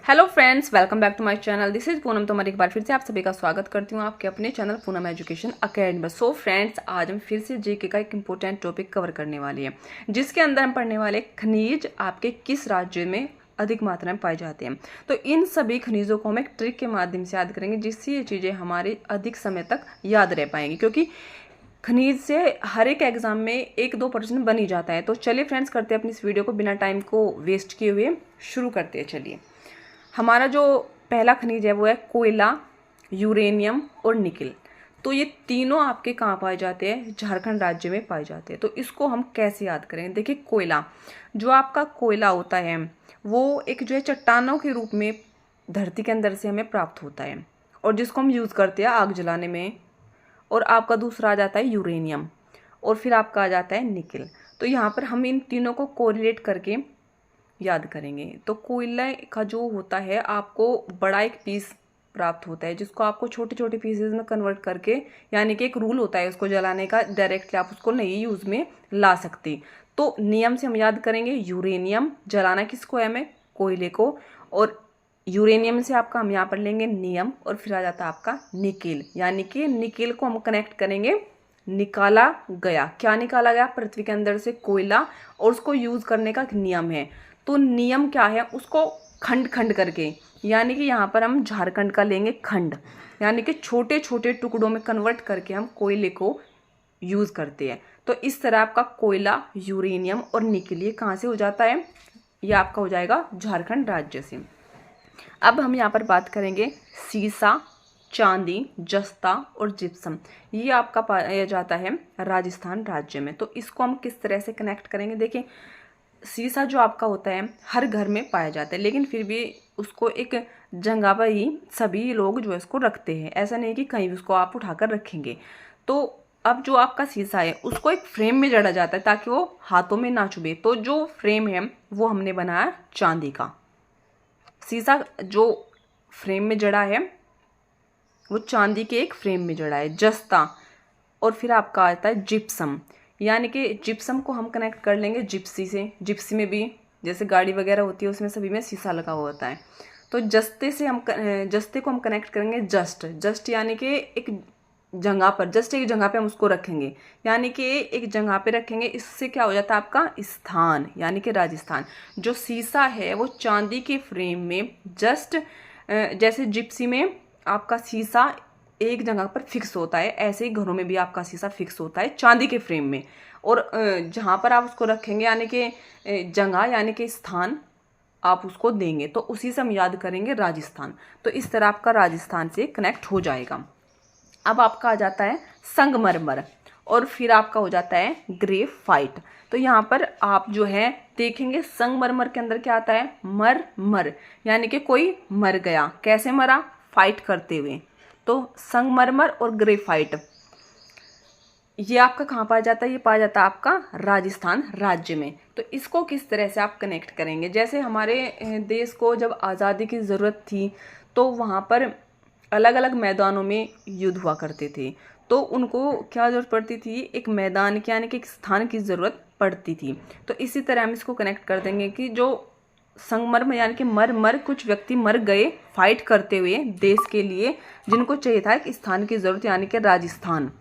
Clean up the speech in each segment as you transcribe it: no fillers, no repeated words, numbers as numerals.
Hello friends, welcome back to my channel. This is Poonam. तुम्हारी एक बार फिर से आप सभी का स्वागत करती हूँ आपके अपने channel Poonam education academy. So friends, आज हम फिर से जीके का एक इम्पोर्टेंट टॉपिक कवर करने वाले हैं, जिसके अंदर हम पढ़ने वाले खनिज आपके किस राज्य में अधिक मात्रा में पाए जाते हैं। तो इन सभी खनिजों को हम एक ट्रिक के माध्यम से याद करेंगे, जिससे ये चीज़ें हमारी अधिक समय तक याद रह पाएंगी, क्योंकि खनिज से हर एक एग्जाम में 1-2% बन ही जाता है। तो चलिए फ्रेंड्स, करते हैं अपनी इस वीडियो को बिना टाइम को वेस्ट किए हुए शुरू करते हैं। चलिए, हमारा जो पहला खनिज है वो है कोयला, यूरेनियम और निकिल। तो ये तीनों आपके कहाँ पाए जाते हैं? झारखंड राज्य में पाए जाते हैं। तो इसको हम कैसे याद करें? देखिए, कोयला, जो आपका कोयला होता है वो एक जो है चट्टानों के रूप में धरती के अंदर से हमें प्राप्त होता है, और जिसको हम यूज़ करते हैं आग जलाने में। और आपका दूसरा आ जाता है यूरेनियम, और फिर आपका आ जाता है निकिल। तो यहाँ पर हम इन तीनों को कोरिलेट करके याद करेंगे। तो कोयला का जो होता है, आपको बड़ा एक पीस प्राप्त होता है, जिसको आपको छोटे छोटे पीसेस में कन्वर्ट करके, यानी कि एक रूल होता है उसको जलाने का, डायरेक्टली आप उसको नहीं यूज़ में ला सकती। तो नियम से हम याद करेंगे, यूरेनियम जलाना किसको है? हमें कोयले को। और यूरेनियम से आपका हम यहाँ पर लेंगे नियम, और फिर आ जाता है आपका निकेल, यानी कि निकेल को हम कनेक्ट करेंगे निकाला गया। क्या निकाला गया? पृथ्वी के अंदर से कोयला, और उसको यूज़ करने का एक नियम है। तो नियम क्या है? उसको खंड खंड करके, यानी कि यहाँ पर हम झारखंड का लेंगे खंड, यानी कि छोटे छोटे टुकड़ों में कन्वर्ट करके हम कोयले को यूज़ करते हैं। तो इस तरह आपका कोयला, यूरेनियम और निकिल ये कहाँ से हो जाता है? ये आपका हो जाएगा झारखंड राज्य से। अब हम यहाँ पर बात करेंगे सीसा, चांदी, जस्ता और जिप्सम। ये आपका पाया जाता है राजस्थान राज्य में। तो इसको हम किस तरह से कनेक्ट करेंगे? देखिए, सीसा जो आपका होता है हर घर में पाया जाता है, लेकिन फिर भी उसको एक जगह पर ही सभी लोग जो है इसको रखते हैं। ऐसा नहीं कि कहीं भी उसको आप उठाकर रखेंगे। तो अब जो आपका सीसा है उसको एक फ्रेम में जड़ा जाता है, ताकि वो हाथों में ना चुभे। तो जो फ्रेम है वो हमने बनाया चांदी का। सीसा जो फ्रेम में जड़ा है वो चांदी के एक फ्रेम में जड़ा है। जस्ता, और फिर आपका आता है जिप्सम, यानी कि जिप्सम को हम कनेक्ट कर लेंगे जिप्सी से। जिप्सी में भी जैसे गाड़ी वगैरह होती है, उसमें सभी में शीशा लगा हुआ होता है। तो जस्ते से हम जस्ते को हम कनेक्ट करेंगे जस्ट यानी कि एक जगह पर, जस्ट एक जगह पे हम उसको रखेंगे, यानी कि एक जगह पे रखेंगे। इससे क्या हो जाता है? आपका स्थान, यानी कि राजस्थान। जो शीशा है वो चांदी के फ्रेम में जस्ट जैसे जिप्सी में आपका शीशा एक जगह पर फिक्स होता है, ऐसे ही घरों में भी आपका शीशा फिक्स होता है चांदी के फ्रेम में। और जहाँ पर आप उसको रखेंगे, यानी कि जगह यानी कि स्थान आप उसको देंगे, तो उसी से हम याद करेंगे राजस्थान। तो इस तरह आपका राजस्थान से कनेक्ट हो जाएगा। अब आपका आ जाता है संगमरमर, और फिर आपका हो जाता है ग्रेफाइट। तो यहाँ पर आप जो है देखेंगे, संगमरमर के अंदर क्या आता है? मर, यानी कि कोई मर गया। कैसे मरा? फाइट करते हुए। तो संगमरमर और ग्रेफाइट ये आपका कहाँ पाया जाता है? ये पाया जाता है आपका राजस्थान राज्य में। तो इसको किस तरह से आप कनेक्ट करेंगे? जैसे हमारे देश को जब आज़ादी की ज़रूरत थी, तो वहाँ पर अलग अलग मैदानों में युद्ध हुआ करते थे। तो उनको क्या ज़रूरत पड़ती थी? एक मैदान की, यानी कि एक स्थान की ज़रूरत पड़ती थी। तो इसी तरह हम इसको कनेक्ट कर देंगे कि जो संगमरमर यानी कि मर कुछ व्यक्ति मर गए फाइट करते हुए देश के लिए, जिनको चाहिए था एक स्थान की ज़रूरत, यानी कि राजस्थान।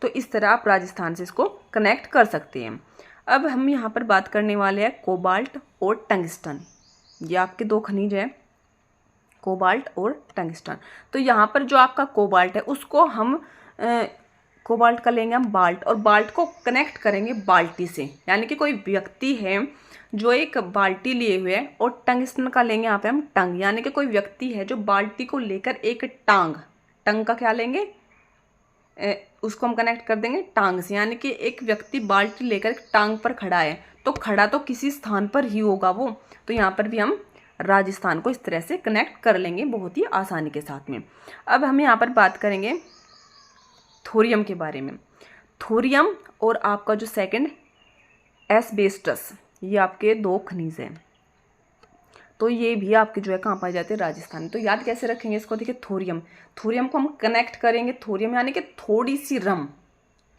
तो इस तरह आप राजस्थान से इसको कनेक्ट कर सकते हैं। अब हम यहाँ पर बात करने वाले हैं कोबाल्ट और टंगस्टन। ये आपके दो खनिज हैं, कोबाल्ट और टंगस्टन। तो यहाँ पर जो आपका कोबाल्ट है उसको हम कोबाल्ट का लेंगे हम बाल्ट, और बाल्ट को कनेक्ट करेंगे बाल्टी से, यानी कि कोई व्यक्ति है जो एक बाल्टी लिए हुए है। और टंगस्टन का लेंगे यहाँ पे हम टंग, यानी कि कोई व्यक्ति है जो बाल्टी को लेकर एक टंग का क्या लेंगे? उसको हम कनेक्ट कर देंगे टांग से, यानी कि एक व्यक्ति बाल्टी लेकर एक टांग पर खड़ा है, तो खड़ा तो किसी स्थान पर ही होगा वो। तो यहाँ पर भी हम राजस्थान को इस तरह से कनेक्ट कर लेंगे बहुत ही आसानी के साथ में। अब हम यहाँ पर बात करेंगे थोरियम के बारे में। थोरियम और आपका जो सेकंड एस्बेस्टस, ये आपके दो खनिज हैं। तो ये भी आपके जो है कहाँ पाए जाते हैं? राजस्थान में। तो याद कैसे रखेंगे इसको? देखिए, थोरियम को हम कनेक्ट करेंगे, थोरियम यानी कि थोड़ी सी रम,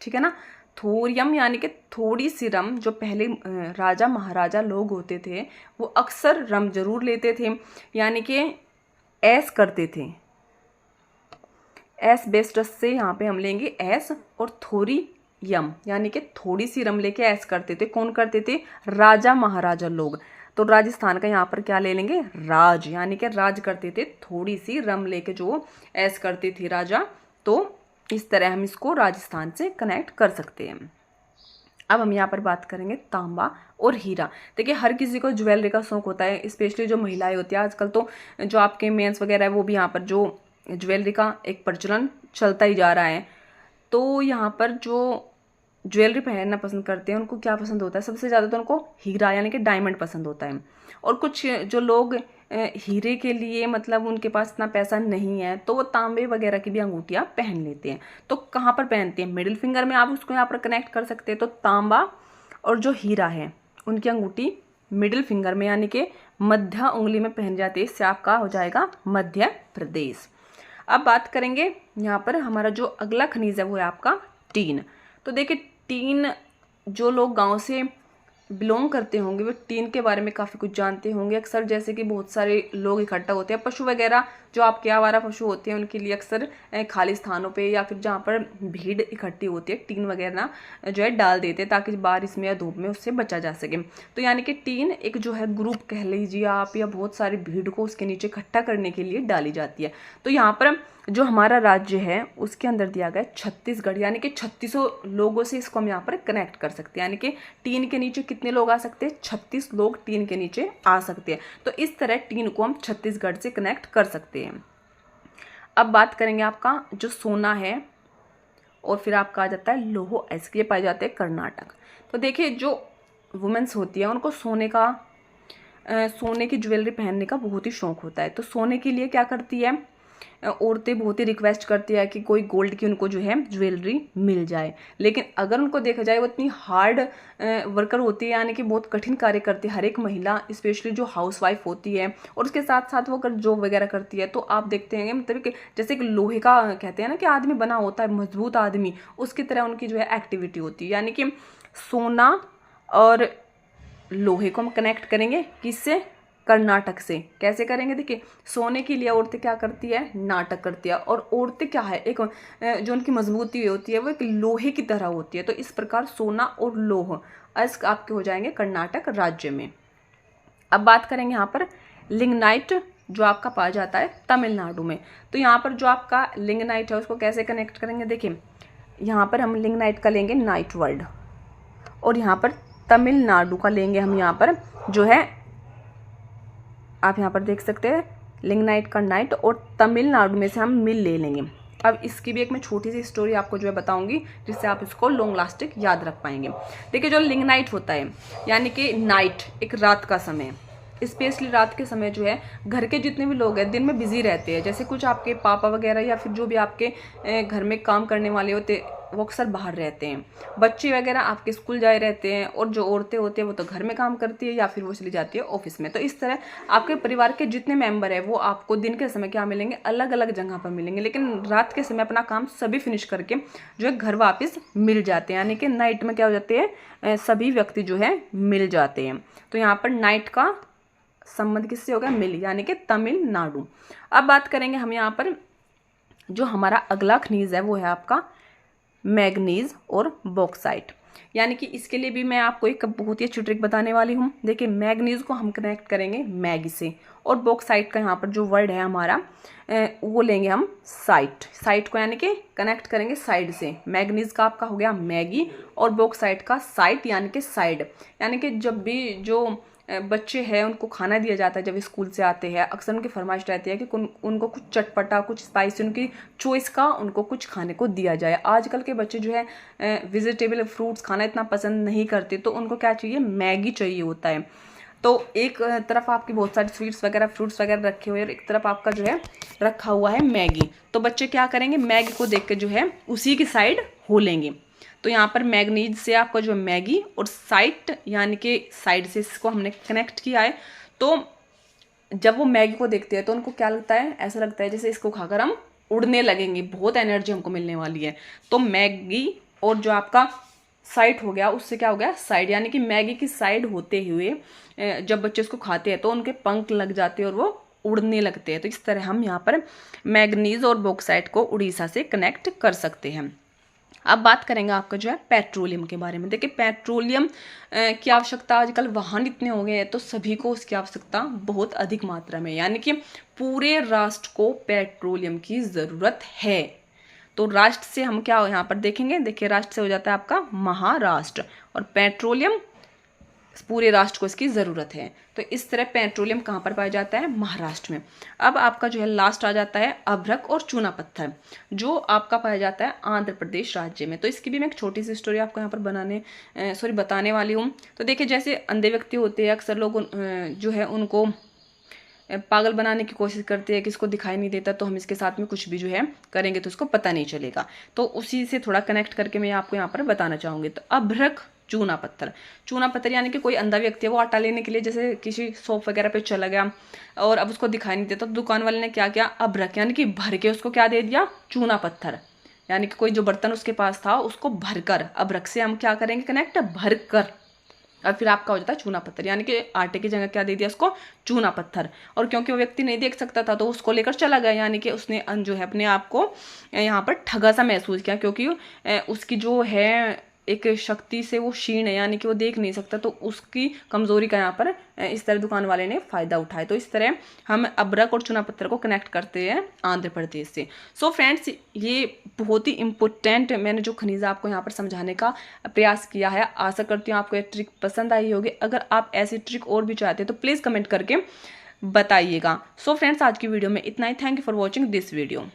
ठीक है ना? थोरियम यानी कि थोड़ी सी रम। जो पहले राजा महाराजा लोग होते थे वो अक्सर रम जरूर लेते थे, यानी कि ऐस करते थे। एस बेस्ड से यहाँ पे हम लेंगे एस, और थोड़ी यम यानी कि थोड़ी सी रम लेके ऐस करते थे। कौन करते थे? राजा महाराजा लोग। तो राजस्थान का यहाँ पर क्या ले लेंगे? राज, यानी कि राज करते थे, थोड़ी सी रम लेके जो ऐस करते थे राजा। तो इस तरह हम इसको राजस्थान से कनेक्ट कर सकते हैं। अब हम यहाँ पर बात करेंगे तांबा और हीरा। देखिए हर किसी को ज्वेलरी का शौक होता है, स्पेशली जो महिलाएं होती है। आजकल तो जो आपके मेंस वगैरह है वो भी यहाँ पर जो ज्वेलरी का एक प्रचलन चलता ही जा रहा है। तो यहाँ पर जो ज्वेलरी पहनना पसंद करते हैं उनको क्या पसंद होता है? सबसे ज़्यादा तो उनको हीरा यानी कि डायमंड पसंद होता है। और कुछ जो लोग हीरे के लिए मतलब उनके पास इतना पैसा नहीं है तो वो तांबे वगैरह की भी अंगूठियाँ पहन लेते हैं। तो कहाँ पर पहनते हैं? मिडिल फिंगर में आप उसको यहाँ पर कनेक्ट कर सकते हैं। तो तांबा और जो हीरा है उनकी अंगूठी मिडिल फिंगर में यानी कि मध्य उंगली में पहन जाती है। इससे आपका हो जाएगा मध्य प्रदेश। अब बात करेंगे यहाँ पर हमारा जो अगला खनिज है वो है आपका टीन। तो देखिए टीन, जो लोग गांव से बिलोंग करते होंगे वो टीन के बारे में काफ़ी कुछ जानते होंगे। अक्सर जैसे कि बहुत सारे लोग इकट्ठा होते हैं, पशु वगैरह जो आपके आवारा पशु होते हैं उनके लिए अक्सर खाली स्थानों पे या फिर जहाँ पर भीड़ इकट्ठी होती है टीन वगैरह जो है डाल देते हैं ताकि बारिश में या धूप में उससे बचा जा सके। तो यानी कि टीन एक जो है ग्रुप कह लीजिए आप, या बहुत सारी भीड़ को उसके नीचे इकट्ठा करने के लिए डाली जाती है। तो यहाँ पर जो हमारा राज्य है उसके अंदर दिया गया छत्तीसगढ़, यानी कि 3600 लोगों से इसको हम यहाँ पर कनेक्ट कर सकते हैं। यानी कि टीन के नीचे कितने लोग आ सकते हैं? 36 लोग टीन के नीचे आ सकते हैं। तो इस तरह टीन को हम छत्तीसगढ़ से कनेक्ट कर सकते हैं। अब बात करेंगे आपका जो सोना है और फिर आपका आ जाता है लोह अयस्क, ये पाए जाते हैं कर्नाटक। तो देखिए जो वुमेन्स होती है उनको सोने की ज्वेलरी पहनने का बहुत ही शौक होता है। तो सोने के लिए क्या करती है? औरतें बहुत ही रिक्वेस्ट करती है कि कोई गोल्ड की उनको जो है ज्वेलरी मिल जाए। लेकिन अगर उनको देखा जाए वो इतनी हार्ड वर्कर होती है, यानी कि बहुत कठिन कार्य करती है हर एक महिला, स्पेशली जो हाउसवाइफ होती है। और उसके साथ साथ वो अगर जॉब वगैरह करती है तो आप देखते हैं मतलब कि जैसे कि लोहे का कहते हैं ना कि आदमी बना होता है, मजबूत आदमी, उसकी तरह उनकी जो है एक्टिविटी होती है। यानी कि सोना और लोहे को हम कनेक्ट करेंगे किससे? कर्नाटक से। कैसे करेंगे? देखिए सोने के लिए औरतें क्या करती है? नाटक करती है। और औरतें क्या है, एक जो उनकी मजबूती होती है वो एक लोहे की तरह होती है। तो इस प्रकार सोना और लोह अयस्क आपके हो जाएंगे कर्नाटक राज्य में। अब बात करेंगे यहाँ पर लिग्नाइट, जो आपका पाया जाता है तमिलनाडु में। तो यहाँ पर जो आपका लिग्नाइट है उसको कैसे कनेक्ट करेंगे? देखिए यहाँ पर हम लिग्नाइट का लेंगे नाइट वर्ड, और यहाँ पर तमिलनाडु का लेंगे हम यहाँ पर जो है, आप यहाँ पर देख सकते हैं लिग्नाइट का नाइट, और तमिलनाडु में से हम मिल ले लेंगे। अब इसकी भी एक मैं छोटी सी स्टोरी आपको जो है बताऊंगी जिससे आप इसको लॉन्ग लास्टिक याद रख पाएंगे। देखिए जो लिग्नाइट होता है यानी कि नाइट, एक रात का समय, स्पेशली रात के समय जो है घर के जितने भी लोग हैं दिन में बिजी रहते हैं। जैसे कुछ आपके पापा वगैरह या फिर जो भी आपके घर में काम करने वाले होते वो अक्सर बाहर रहते हैं, बच्चे वगैरह आपके स्कूल जाए रहते हैं, और जो औरतें होती हैं वो तो घर में काम करती है या फिर वो चली जाती है ऑफिस में। तो इस तरह आपके परिवार के जितने मेंबर है वो आपको दिन के समय क्या मिलेंगे? अलग अलग जगह पर मिलेंगे, लेकिन रात के समय अपना काम सभी फिनिश करके जो है घर वापस मिल जाते हैं। यानी कि नाइट में क्या हो जाते हैं? सभी व्यक्ति जो है मिल जाते हैं। तो यहाँ पर नाइट का संबंध किससे होगा? मिल, यानी कि तमिलनाडु। अब बात करेंगे हम यहाँ पर जो हमारा अगला खनिज है वो है आपका मैग्नीज और बॉक्साइट। यानी कि इसके लिए भी मैं आपको एक बहुत ही अच्छी ट्रिक बताने वाली हूँ। देखिए मैग्नीज को हम कनेक्ट करेंगे मैगी से, और बॉक्साइट का यहाँ पर जो वर्ड है हमारा वो लेंगे हम साइट को, यानी कि कनेक्ट करेंगे साइड से। मैग्नीज का आपका हो गया मैगी, और बॉक्साइट का साइट यानी कि साइड। यानी कि जब भी जो बच्चे हैं उनको खाना दिया जाता है जब स्कूल से आते हैं, अक्सर उनकी फरमाइश रहती है कि उनको कुछ चटपटा, कुछ स्पाइसी, उनकी चॉइस का उनको कुछ खाने को दिया जाए। आजकल के बच्चे जो है वेजिटेबल फ्रूट्स खाना इतना पसंद नहीं करते, तो उनको क्या चाहिए? मैगी चाहिए होता है। तो एक तरफ आपकी बहुत सारी स्वीट्स वगैरह फ्रूट्स वगैरह रखे हुए हैं, एक तरफ आपका जो है रखा हुआ है मैगी। तो बच्चे क्या करेंगे? मैगी को देख के जो है उसी की साइड हो लेंगे। तो यहाँ पर मैग्नीज से आपका जो मैगी, और साइट यानी कि साइड से इसको हमने कनेक्ट किया है। तो जब वो मैगी को देखते हैं तो उनको क्या लगता है? ऐसा लगता है जैसे इसको खाकर हम उड़ने लगेंगे, बहुत एनर्जी हमको मिलने वाली है। तो मैगी और जो आपका साइट हो गया, उससे क्या हो गया साइड, यानी कि मैगी की साइड होते हुए जब बच्चे उसको खाते हैं तो उनके पंख लग जाते हैं और वो उड़ने लगते हैं। तो इस तरह हम यहाँ पर मैग्नीज और बॉक्साइट को उड़ीसा से कनेक्ट कर सकते हैं। अब बात करेंगे आपका जो है पेट्रोलियम के बारे में। देखिए पेट्रोलियम की आवश्यकता, आजकल वाहन इतने हो गए हैं तो सभी को उसकी आवश्यकता बहुत अधिक मात्रा में, यानी कि पूरे राष्ट्र को पेट्रोलियम की ज़रूरत है। तो राष्ट्र से हम क्या यहाँ पर देखेंगे, देखिए राष्ट्र से हो जाता है आपका महाराष्ट्र, और पेट्रोलियम पूरे राष्ट्र को इसकी ज़रूरत है। तो इस तरह पेट्रोलियम कहाँ पर पाया जाता है, महाराष्ट्र में। अब आपका जो है लास्ट आ जाता है अभ्रक और चूना पत्थर, जो आपका पाया जाता है आंध्र प्रदेश राज्य में। तो इसकी भी मैं एक छोटी सी स्टोरी आपको यहाँ पर बताने वाली हूँ। तो देखिए जैसे अंधे व्यक्ति होते हैं, अक्सर लोग जो है उनको पागल बनाने की कोशिश करते हैं कि इसको दिखाई नहीं देता, तो हम इसके साथ में कुछ भी जो है करेंगे तो इसको पता नहीं चलेगा। तो उसी से थोड़ा कनेक्ट करके मैं आपको यहाँ पर बताना चाहूँगी। तो अभ्रक चूना पत्थर, चूना पत्थर यानी कि कोई अंधा व्यक्ति है, वो आटा लेने के लिए जैसे किसी शॉप वगैरह पे चला गया और अब उसको दिखाई नहीं देता, तो दुकान वाले ने क्या किया, अभ्रक यानी कि भर के उसको क्या दे दिया, चूना पत्थर, यानी कि कोई जो बर्तन उसके पास था उसको भरकर, अभ्रक से हम क्या करेंगे कनेक्ट, भर कर, और फिर आपका हो जाता है चूना पत्थर, यानी कि आटे की जगह क्या दे दिया उसको, चूना पत्थर। और क्योंकि वो व्यक्ति नहीं देख सकता था तो उसको लेकर चला गया, यानी कि उसने जो है अपने आप को यहाँ पर ठगा सा महसूस किया, क्योंकि उसकी जो है एक शक्ति से वो क्षीण है, यानी कि वो देख नहीं सकता, तो उसकी कमजोरी का यहाँ पर इस तरह दुकान वाले ने फायदा उठाया। तो इस तरह हम अभ्रक और चूना पत्थर को कनेक्ट करते हैं आंध्र प्रदेश से। सो फ्रेंड्स, ये बहुत ही इम्पोर्टेंट मैंने जो खनिज आपको यहाँ पर समझाने का प्रयास किया है। आशा करती हूँ आपको ये ट्रिक पसंद आई होगी। अगर आप ऐसी ट्रिक और भी चाहते हैं तो प्लीज़ कमेंट करके बताइएगा। सो फ्रेंड्स, आज की वीडियो में इतना ही। Thank you for watching this video.